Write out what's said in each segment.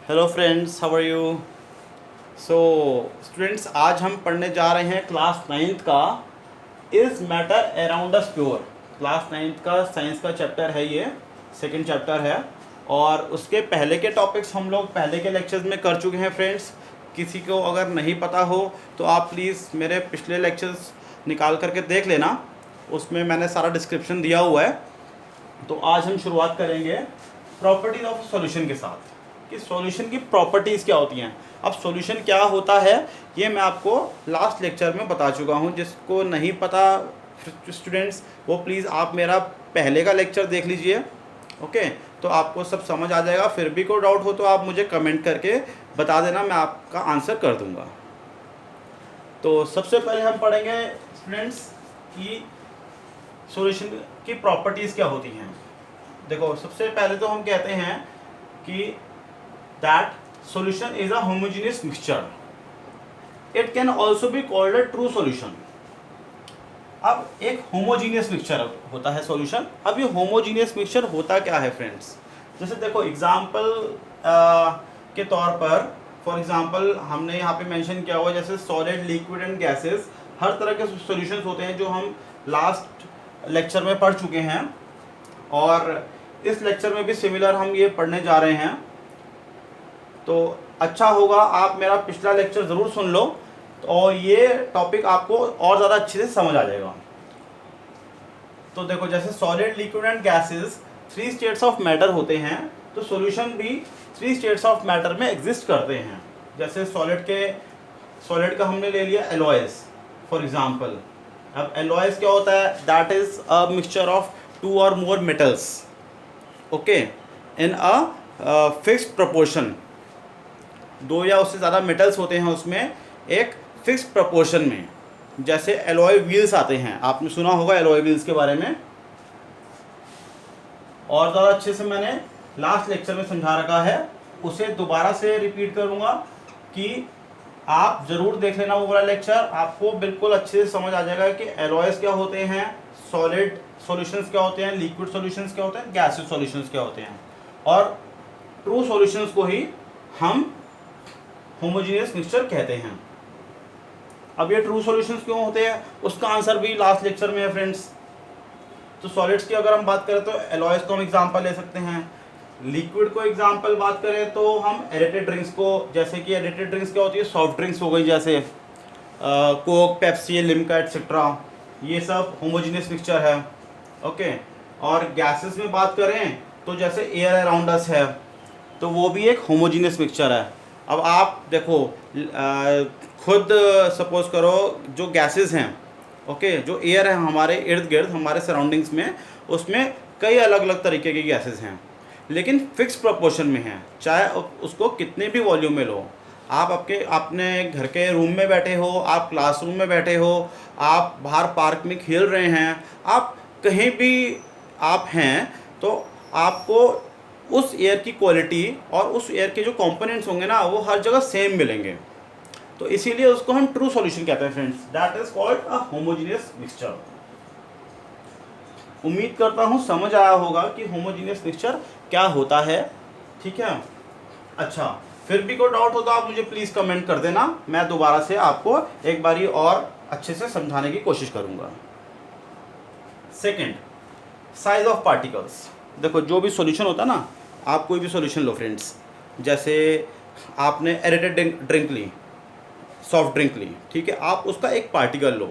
Hello friends, how are you. So students, आज हम पढ़ने जा रहे हैं क्लास नाइन्थ का is matter around us pure. Class ninth का साइंस का चैप्टर है, ये सेकंड चैप्टर है। और उसके पहले के टॉपिक्स हम लोग पहले के लेक्चर्स में कर चुके हैं फ्रेंड्स। किसी को अगर नहीं पता हो तो आप प्लीज़ मेरे पिछले लेक्चर्स निकाल करके देख लेना, उसमें मैंने सारा डिस्क्रिप्शन दिया हुआ है। तो आज हम शुरुआत करेंगे प्रॉपर्टीज ऑफ सॉल्यूशन के साथ कि सॉल्यूशन की प्रॉपर्टीज़ क्या होती हैं। अब सॉल्यूशन क्या होता है ये मैं आपको लास्ट लेक्चर में बता चुका हूँ। जिसको नहीं पता स्टूडेंट्स, वो प्लीज़ आप मेरा पहले का लेक्चर देख लीजिए, ओके। तो आपको सब समझ आ जाएगा। फिर भी कोई डाउट हो तो आप मुझे कमेंट करके बता देना, मैं आपका आंसर कर दूँगा। तो सबसे पहले हम पढ़ेंगे स्टूडेंट्स कि सॉल्यूशन की प्रॉपर्टीज़ क्या होती हैं। देखो, सबसे पहले तो हम कहते हैं कि that solution is a homogeneous mixture. It can also be called a true solution. अब एक होमोजीनियस मिक्सचर होता है सॉल्यूशन। अब ये होमोजीनियस मिक्सचर होता क्या है फ्रेंड्स, जैसे देखो एग्जांपल के तौर पर, फॉर एग्जांपल हमने यहाँ पे मेंशन किया हुआ जैसे सॉलिड, लिक्विड एंड गैसेस। हर तरह के सॉल्यूशंस होते हैं जो हम लास्ट लेक्चर में पढ़ चुके हैं, और इस लेक्चर में भी सिमिलर हम ये पढ़ने जा रहे हैं। तो अच्छा होगा आप मेरा पिछला लेक्चर ज़रूर सुन लो, और ये टॉपिक आपको और ज़्यादा अच्छे से समझ आ जाएगा। तो देखो, जैसे solid, liquid and gases 3 states of matter होते हैं, तो सॉल्यूशन भी 3 स्टेट्स ऑफ मैटर में एग्जिस्ट करते हैं। जैसे सॉलिड का हमने ले लिया एलॉयज फॉर एग्जांपल। अब एलॉयज क्या होता है, that is a mixture of 2 और मोर metals, okay, in a fixed proportion. 2 या उससे ज़्यादा मेटल्स होते हैं उसमें एक फिक्स प्रोपोर्शन में। जैसे एलॉय व्हील्स आते हैं, आपने सुना होगा एलॉय व्हील्स के बारे में, और ज़्यादा अच्छे से मैंने लास्ट लेक्चर में समझा रखा है, उसे दोबारा से रिपीट करूँगा कि आप ज़रूर देख लेना वो वाला लेक्चर। आपको बिल्कुल अच्छे से समझ आ जाएगा कि एलॉयस क्या होते हैं, सॉलिड सॉल्यूशंस क्या होते हैं, लिक्विड सॉल्यूशंस क्या होते हैं, गैसेस सॉल्यूशंस क्या होते हैं, और ट्रू सॉल्यूशंस को ही हम होमोजेनियस मिक्सचर कहते हैं। अब ये ट्रू सॉल्यूशंस क्यों होते हैं उसका आंसर भी लास्ट लेक्चर में है फ्रेंड्स। तो सॉलिड्स की अगर हम बात करें तो एलॉयज को हम एग्जांपल ले सकते हैं। लिक्विड को एग्जांपल बात करें तो हम एडिटेड ड्रिंक्स को, जैसे कि एडिटेड ड्रिंक्स क्या होती है, सॉफ्ट ड्रिंक्स हो गई, जैसे कोक, पेप्सी, लिम्का एटसेट्रा, ये सब होमोजेनियस मिक्सचर है, ओके। और गैसेस में बात करें तो जैसे एयर अराउंड अस है, तो वो भी एक होमोजेनियस मिक्सचर है। अब आप देखो, खुद सपोज करो जो गैसेस हैं, ओके, जो एयर है हमारे इर्द गिर्द हमारे सराउंडिंग्स में, उसमें कई अलग अलग तरीके की गैसेस हैं, लेकिन फिक्स प्रोपोर्शन में हैं। चाहे उसको कितने भी वॉल्यूम में लो, आप अपने घर के रूम में बैठे हो, आप क्लासरूम में बैठे हो, आप बाहर पार्क में खेल रहे हैं, आप कहीं भी आप हैं, तो आपको उस एयर की क्वालिटी और उस एयर के जो कंपोनेंट्स होंगे ना, वो हर जगह सेम मिलेंगे। तो इसीलिए उसको हम ट्रू सॉल्यूशन कहते हैं friends, that is called a homogeneous mixture. उम्मीद करता हूँ समझ आया होगा कि होमोजेनियस मिक्सचर क्या होता है, ठीक है। अच्छा, फिर भी कोई डाउट हो तो आप मुझे प्लीज़ कमेंट कर देना, मैं दोबारा से आपको एक बारी और अच्छे से समझाने की कोशिश करूँगा। Second, size of particles. देखो, जो भी सॉल्यूशन होता है ना, आप कोई भी सॉल्यूशन लो फ्रेंड्स, जैसे आपने एरेटेड ड्रिंक ली, सॉफ्ट ड्रिंक ली, ठीक है, आप उसका एक पार्टिकल लो,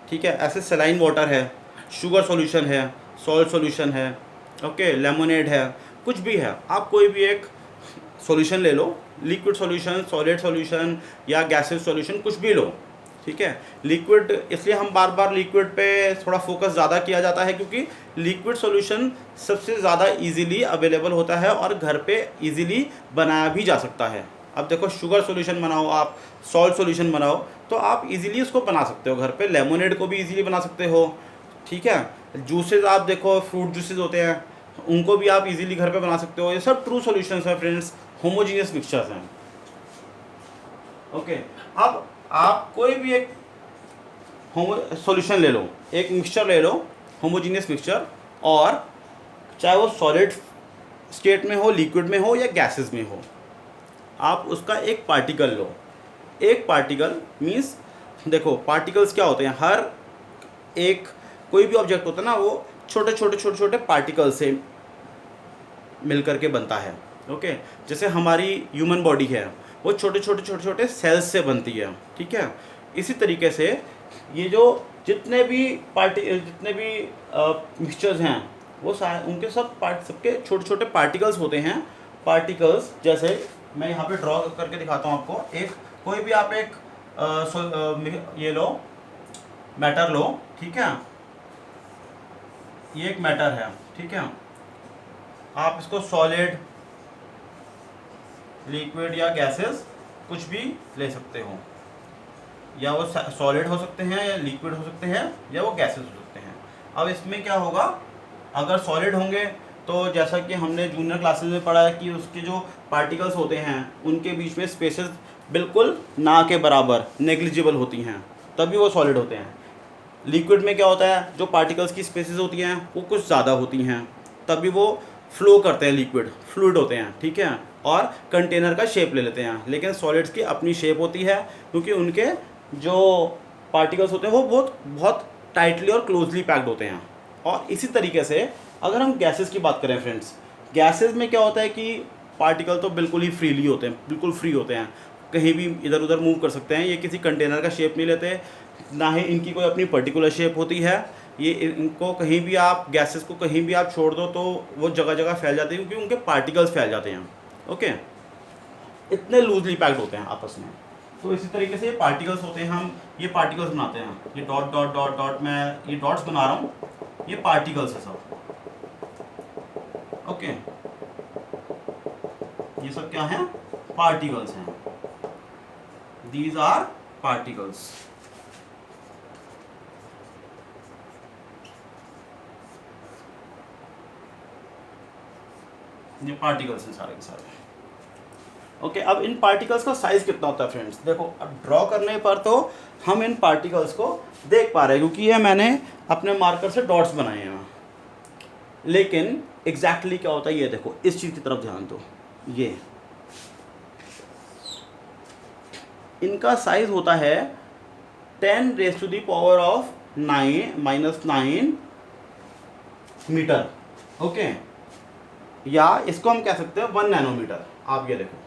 ठीक है। ऐसे सलाइन वाटर है, शुगर सॉल्यूशन है, सॉल्ट सॉल्यूशन है, ओके, लेमोनेड है, कुछ भी है, आप कोई भी एक सॉल्यूशन ले लो, लिक्विड सॉल्यूशन, सॉलिड सॉल्यूशन या गैसेस सॉल्यूशन, कुछ भी लो, ठीक है। लिक्विड, इसलिए हम बार बार लिक्विड पे थोड़ा फोकस ज़्यादा किया जाता है, क्योंकि लिक्विड सॉल्यूशन सबसे ज़्यादा इजीली अवेलेबल होता है और घर पे इजीली बनाया भी जा सकता है। अब देखो, शुगर सॉल्यूशन बनाओ, आप सॉल्ट सॉल्यूशन बनाओ, तो आप इजीली उसको बना सकते हो घर पे। लेमोनेड को भी इजीली बना सकते हो, ठीक है। जूसेस, आप देखो फ्रूट जूसेस होते हैं, उनको भी आप इजीली घर पे बना सकते हो। ये सब ट्रू सॉल्यूशंस हैं फ्रेंड्स, होमोजीनियस मिक्सचर्स हैं, ओके। अब आप कोई भी एक सॉल्यूशन ले लो, एक मिक्सचर ले लो, होमोजीनियस मिक्सचर, और चाहे वो सॉलिड स्टेट में हो, लिक्विड में हो या गैसेस में हो, आप उसका एक पार्टिकल लो। एक पार्टिकल मीन्स देखो पार्टिकल्स क्या होते हैं, हर एक कोई भी ऑब्जेक्ट होता है ना वो छोटे छोटे पार्टिकल से मिल करके बनता है। ओके, जैसे हमारी ह्यूमन बॉडी है वो छोटे छोटे सेल्स से बनती है, ठीक है। इसी तरीके से ये जो जितने भी मिक्सचर्स हैं वो उनके सबके छोटे छोटे पार्टिकल्स होते हैं। पार्टिकल्स जैसे मैं यहाँ पे ड्रॉ करके दिखाता हूँ आपको। एक कोई भी आप एक ये लो, मैटर लो, ठीक है। ये एक मैटर है, ठीक है। आप इसको सॉलिड, लिक्विड या गैसेस कुछ भी ले सकते हो, या वो सॉलिड हो सकते हैं या लिक्विड हो सकते हैं या वो गैसेस हो सकते हैं। अब इसमें क्या होगा, अगर सॉलिड होंगे तो जैसा कि हमने जूनियर क्लासेस में पढ़ा है कि उसके जो पार्टिकल्स होते हैं उनके बीच में स्पेसेस बिल्कुल ना के बराबर नेग्लिजिबल होती हैं, तभी वो सॉलिड होते हैं। लिक्विड में क्या होता है, जो पार्टिकल्स की स्पेसेस होती हैं वो कुछ ज़्यादा होती हैं, तभी वो फ्लो करते हैं, लिक्विड फ्लूइड होते हैं, ठीक है, और कंटेनर का शेप ले लेते हैं। लेकिन सॉलिड्स की अपनी शेप होती है क्योंकि उनके जो पार्टिकल्स होते हैं वो बहुत टाइटली और क्लोजली पैक्ड होते हैं। और इसी तरीके से अगर हम गैसेस की बात करें फ्रेंड्स, गैसेस में क्या होता है कि पार्टिकल तो बिल्कुल ही फ्रीली होते हैं, बिल्कुल फ्री होते हैं, कहीं भी इधर उधर मूव कर सकते हैं। ये किसी कंटेनर का शेप नहीं लेते, ना ही इनकी कोई अपनी पर्टिकुलर शेप होती है। ये इनको कहीं भी आप गैसेस को कहीं भी आप छोड़ दो तो वो जगह जगह फैल जाते हैं क्योंकि उनके पार्टिकल्स फैल जाते हैं। ओके, इतने लूजली पैक्ड होते हैं आपस में। तो इसी तरीके से ये पार्टिकल्स होते हैं, हम ये पार्टिकल्स बनाते हैं। ये डॉट डॉट डॉट डॉट मैं ये डॉट्स बना रहा हूँ, ये पार्टिकल्स है सब। ओके, ये सब क्या है, पार्टिकल्स हैं। These are particles. ये पार्टिकल्स हैं सारे के सारे। ओके, अब इन पार्टिकल्स का साइज कितना होता है फ्रेंड्स, देखो अब ड्रॉ करने पर तो हम इन पार्टिकल्स को देख पा रहे हैं क्योंकि ये मैंने अपने मार्कर से डॉट्स बनाए हैं। लेकिन एग्जैक्टली क्या होता है ये देखो, इस चीज़ की तरफ ध्यान दो। ये इनका साइज होता है 10⁻⁹ मीटर। ओके, या इसको हम कह सकते हैं 1 नैनोमीटर। आप ये देखो,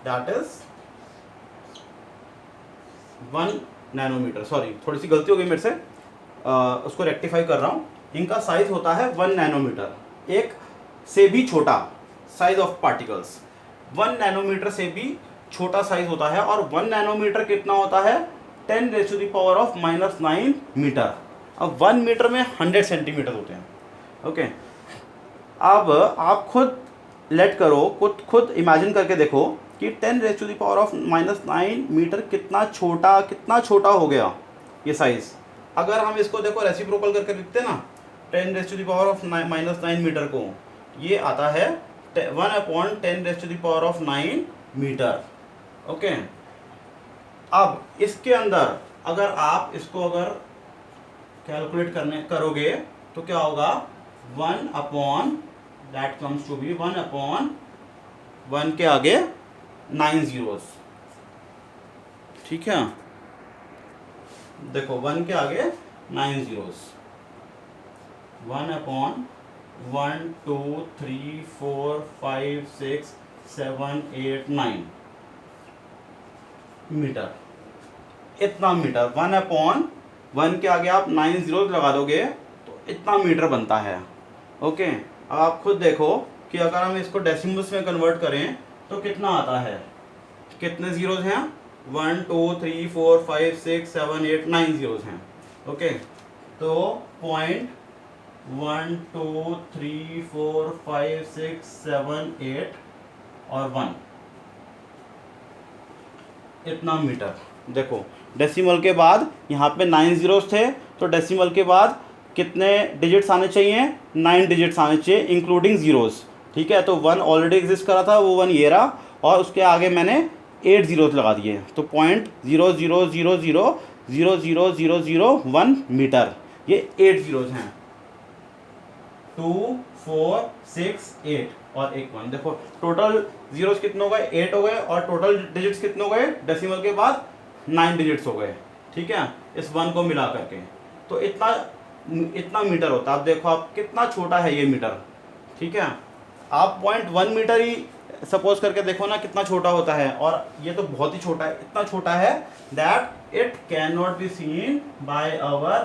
दैट इज 1 नैनोमीटर। सॉरी, थोड़ी सी गलती हो गई मेरे से, उसको रेक्टिफाई कर रहा हूँ। इनका साइज होता है 1 नैनोमीटर, एक से भी छोटा साइज ऑफ पार्टिकल्स 1 नैनोमीटर से भी छोटा साइज होता है। और 1 नैनोमीटर कितना होता है, 10⁻⁹ मीटर। अब 1 मीटर में 100 सेंटीमीटर होते हैं। ओके, अब आप खुद लेट करो, खुद इमेजिन करके देखो कि 10⁻⁹ मीटर कितना छोटा हो गया ये साइज। अगर हम इसको देखो रेसिप्रोकल करके लिखते हैं ना, 10⁻⁹ मीटर को, ये आता है 1/10⁻⁹ मीटर। ओके, अब इसके अंदर अगर आप इसको अगर कैलकुलेट करोगे तो क्या होगा, 1 के आगे 9 zeros, ठीक है। देखो 1 के आगे 9 zeros, 1/1 2 3 4 5 6 7 8 9 मीटर। इतना मीटर 1/1 के आगे आप 9 zeros लगा दोगे तो इतना मीटर बनता है। ओके, अब आप खुद देखो कि अगर हम इसको डेसिमल्स में कन्वर्ट करें तो कितना आता है, कितने जीरोज हैं, 1 2 3 4 5 6 7 8 9 जीरोज हैं। ओके, तो 0.1 2 3 4 5 6 7 8 और 1, इतना मीटर। देखो डेसिमल के बाद यहाँ पे 9 जीरोस थे, तो डेसिमल के बाद कितने डिजिट्स आने चाहिए, 9 डिजिट्स आने चाहिए इंक्लूडिंग जीरोस, ठीक है। तो 1 ऑलरेडी एग्जिस्ट करा था, वो 1 ये रहा, और उसके आगे मैंने 8 जीरोस लगा दिए, तो 0.000000001 मीटर, ये 8 जीरोस हैं, 2 4 6 8, और एक 1। देखो टोटल जीरोस कितने हो गए, 8 हो गए, और टोटल डिजिट्स कितने हो गए डेसिमल के बाद 9 डिजिट्स हो गए, ठीक है, इस 1 को मिला करके। तो इतना इतना मीटर होता है। अब देखो आप कितना छोटा है ये मीटर, ठीक है, आप 0.1 मीटर ही सपोज करके देखो ना कितना छोटा होता है, और ये तो बहुत ही छोटा है, इतना छोटा है that it can not be seen by our